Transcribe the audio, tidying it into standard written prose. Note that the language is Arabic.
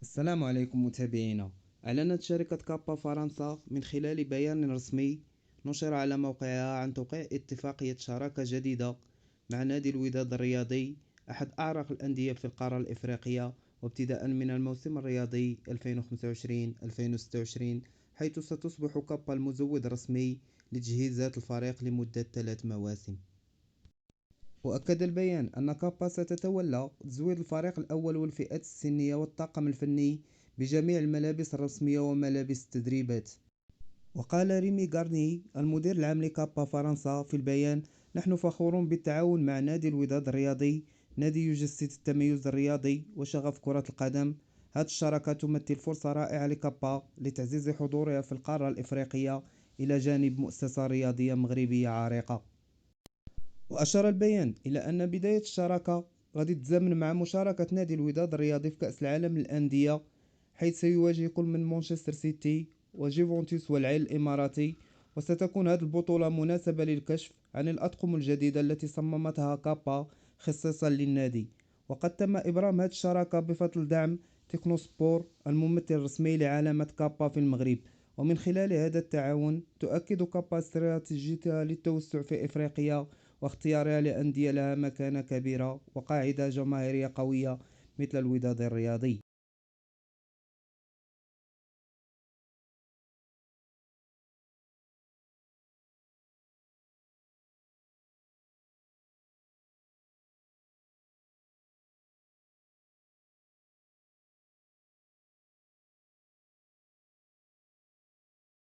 السلام عليكم متابعينا. أعلنت شركة كابا فرنسا من خلال بيان رسمي نشر على موقعها عن توقيع اتفاقية شراكة جديدة مع نادي الوداد الرياضي، أحد أعرق الأندية في القارة الإفريقية، وابتداء من الموسم الرياضي 2025-2026، حيث ستصبح كابا المزود الرسمي لتجهيزات الفريق لمدة 3 مواسم. وأكد البيان أن كابا ستتولى تزويد الفريق الأول والفئات السنية والطاقم الفني بجميع الملابس الرسمية وملابس التدريبات. وقال ريمي غارني المدير العام لكابا فرنسا في البيان: نحن فخورون بالتعاون مع نادي الوداد الرياضي، نادي يجسد التميز الرياضي وشغف كرة القدم. هذه الشراكة تمثل فرصة رائعة لكابا لتعزيز حضورها في القارة الإفريقية إلى جانب مؤسسة رياضية مغربية عريقة. وأشار البيان إلى أن بداية الشراكة غادي تزامن مع مشاركة نادي الوداد الرياضي في كأس العالم للأندية، حيث سيواجه كل من مانشستر سيتي وجيفونتوس والعين الإماراتي. وستكون هذه البطولة مناسبة للكشف عن الأطقم الجديدة التي صممتها كابا خصيصا للنادي. وقد تم إبرام هذه الشراكة بفضل دعم تكنوسبور الممثل الرسمي لعلامة كابا في المغرب. ومن خلال هذا التعاون تؤكد كابا استراتيجيتها للتوسع في إفريقيا واختيارها لأندية لها مكانة كبيرة وقاعدة جماهيرية قوية مثل الوداد الرياضي.